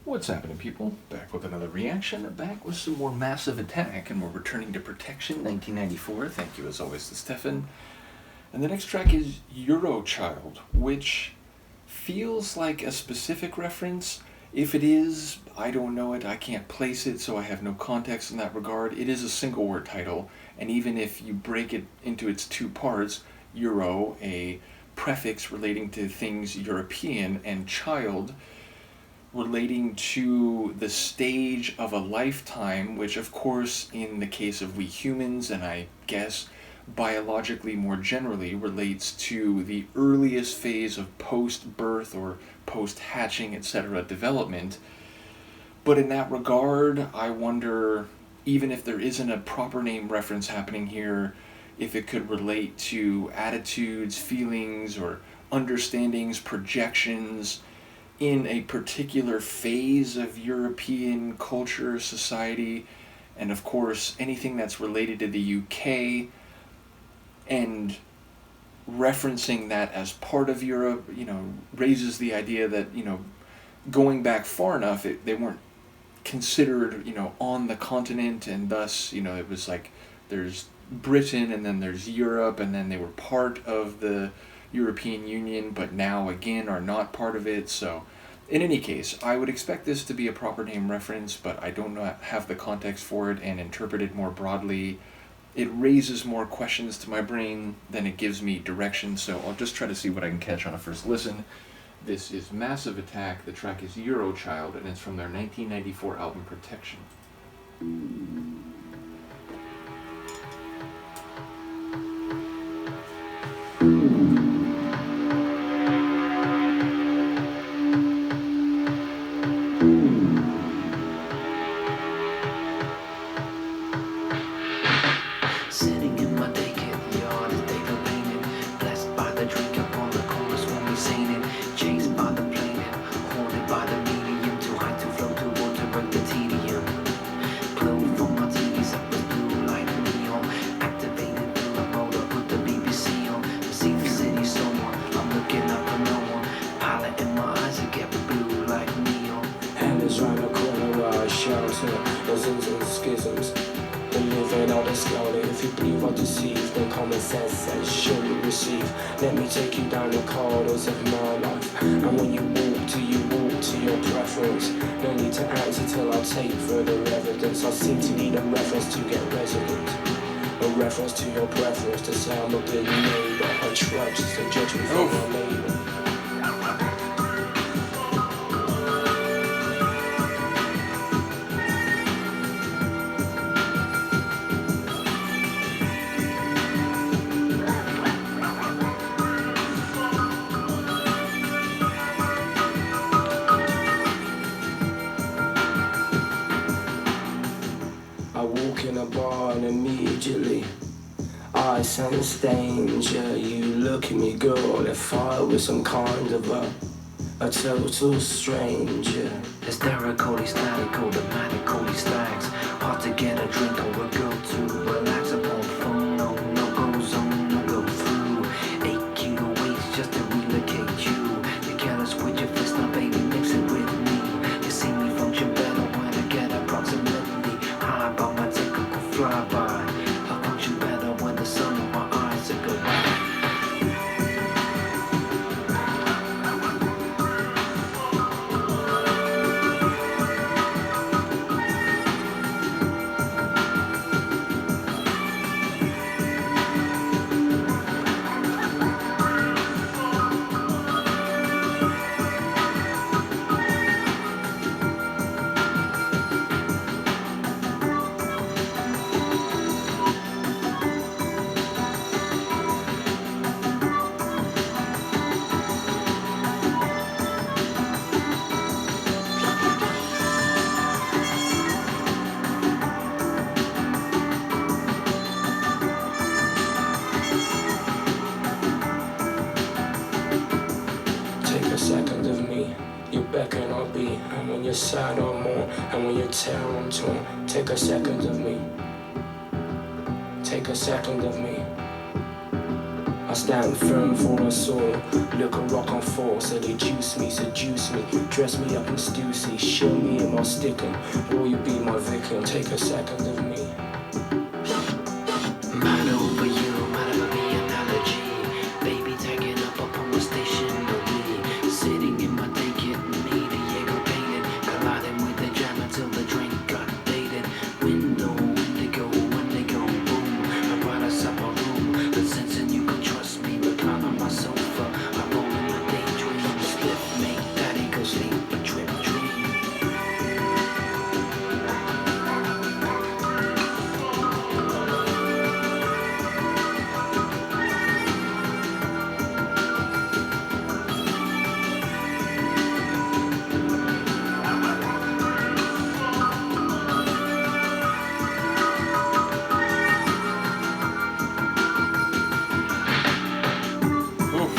What's happening, people? Back with another reaction, back with some more Massive Attack, and we're returning to Protection 1994. Thank you as always to Stefan. And the next track is Eurochild, which feels like a specific reference. If it is, I don't know it, I can't place it, so I have no context in that regard. It is a single word title, and even if you break it into its two parts, Euro, a prefix relating to things European, and child, relating to the stage of a lifetime, which of course in the case of we humans, and I guess biologically more generally, relates to the earliest phase of post-birth or post-hatching, etc. development. But in that regard, I wonder, even if there isn't a proper name reference happening here, if it could relate to attitudes, feelings, or understandings, projections, in a particular phase of European culture, society, and of course anything that's related to the UK, and referencing that as part of Europe, raises the idea that, going back far enough, they weren't considered, on the continent, and thus, it was like there's Britain and then there's Europe, and then they were part of the European Union, but now again are not part of it. So in any case, I would expect this to be a proper name reference, but I don't have the context for it and interpret it more broadly. It raises more questions to my brain than it gives me direction, so I'll just try to see what I can catch on a first listen. This is Massive Attack, the track is Eurochild, and it's from their 1994 album Protection. Schisms. We're living out this slowly. If you believe or deceive, then common sense says surely receive. Let me take you down the corridors of my life. And when you walk to your preference. No need to answer till I take further evidence. I seem to need a reference to get resonant. A reference to your preference to say I'm a good neighbor. I trust the judgment from my neighbor. I walk in a bar and immediately I sense danger. You look at me, girl, if I was some kind of a total stranger. Hysterical, hysterical, the manical stags. Hard to get a drink or a girl to relax upon phone. No go zone, no go through. 8 kilo weights just to relocate you. You careless with your fist, now baby, mix it with me. You see me function better when I get approximately high by my typical flyby. I function better when the sun in my eyes are go by. Second of me, you beckon or be, and when you're sad or more, and when you're tear and torn, take a second of me, take a second of me, I stand firm for I saw. Look a rock on four, so they juice me, seduce me, dress me up in Stussy, show me in my stickum. Will you be my vicar? Take a second of me. Mad over you, mad over me analogy. Baby tagging up upon the stationery. Sitting in my day getting me the Jaeger painted. Colliding with the jam until the drink got dated. Window, indigo, when they go boom. I brought us up a room. The sense and you can trust me. Recline on my sofa. I roll in my daydream. Slip, make daddy go sleep. A trip dream. Oof.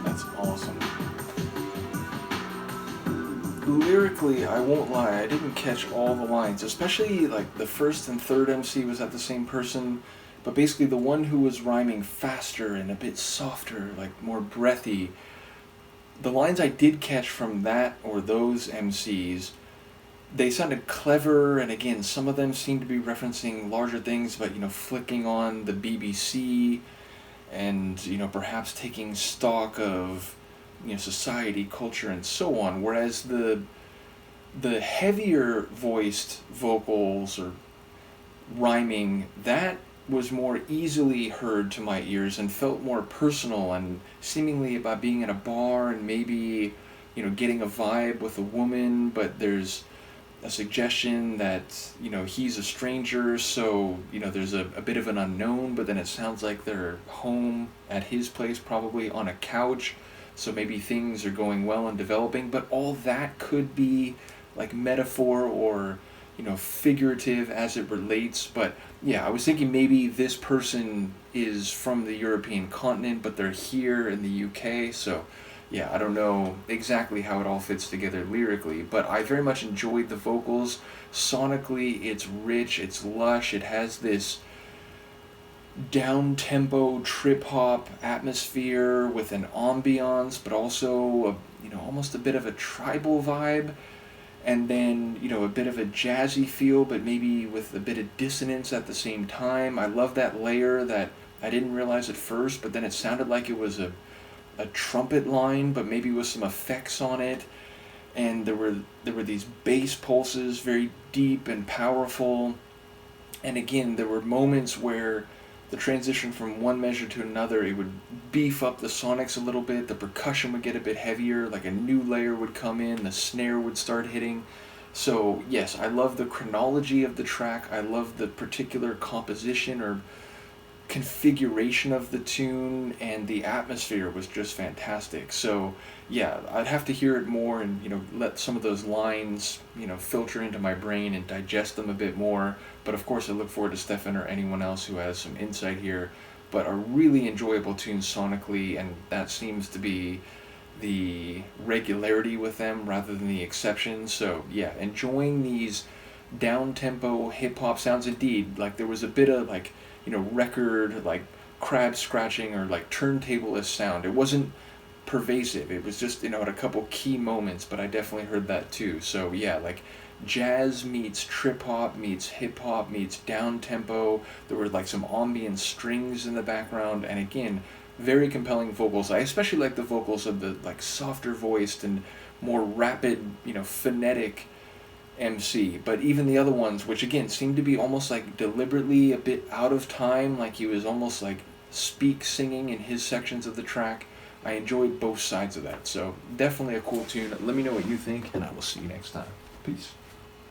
That's awesome. Lyrically, I won't lie, I didn't catch all the lines, especially like the first and third MC was that the same person, but basically the one who was rhyming faster and a bit softer, like more breathy. The lines I did catch from that or those MCs, they sounded clever, and again, some of them seemed to be referencing larger things, but flicking on the BBC and perhaps taking stock of society, culture, and so on. Whereas the heavier voiced vocals or rhyming, that was more easily heard to my ears and felt more personal and seemingly about being in a bar and maybe getting a vibe with a woman, but there's a suggestion that he's a stranger, so there's a bit of an unknown, but then it sounds like they're home at his place, probably on a couch, so maybe things are going well and developing, but all that could be like metaphor or figurative as it relates. But yeah, I was thinking maybe this person is from the European continent, but they're here in the UK, so yeah, I don't know exactly how it all fits together lyrically, but I very much enjoyed the vocals. Sonically, it's rich, it's lush, it has this down-tempo trip-hop atmosphere with an ambiance, but also almost a bit of a tribal vibe, and then a bit of a jazzy feel, but maybe with a bit of dissonance at the same time. I love that layer that I didn't realize at first, but then it sounded like it was a trumpet line, but maybe with some effects on it, and there were these bass pulses, very deep and powerful, and again there were moments where the transition from one measure to another, it would beef up the sonics a little bit, the percussion would get a bit heavier, like a new layer would come in, the snare would start hitting. So yes, I love the chronology of the track, I love the particular composition or configuration of the tune, and the atmosphere was just fantastic. So yeah, I'd have to hear it more and let some of those lines filter into my brain and digest them a bit more. But of course I look forward to Stefan or anyone else who has some insight here. But a really enjoyable tune sonically, and that seems to be the regularity with them rather than the exception. So yeah, enjoying these down-tempo hip-hop sounds indeed. Like there was a bit of like record, like crab scratching or like turntablist sound. It wasn't pervasive, it was just at a couple key moments, but I definitely heard that too. So yeah, like jazz meets trip hop meets hip hop meets down tempo. There were like some ambient strings in the background, and again, very compelling vocals. I especially like the vocals of the like softer voiced and more rapid, phonetic MC, but even the other ones, which again seemed to be almost like deliberately a bit out of time, like he was almost like singing in his sections of the track, I enjoyed both sides of that. So definitely a cool tune. Let me know what you think, and I will see you next time. Peace.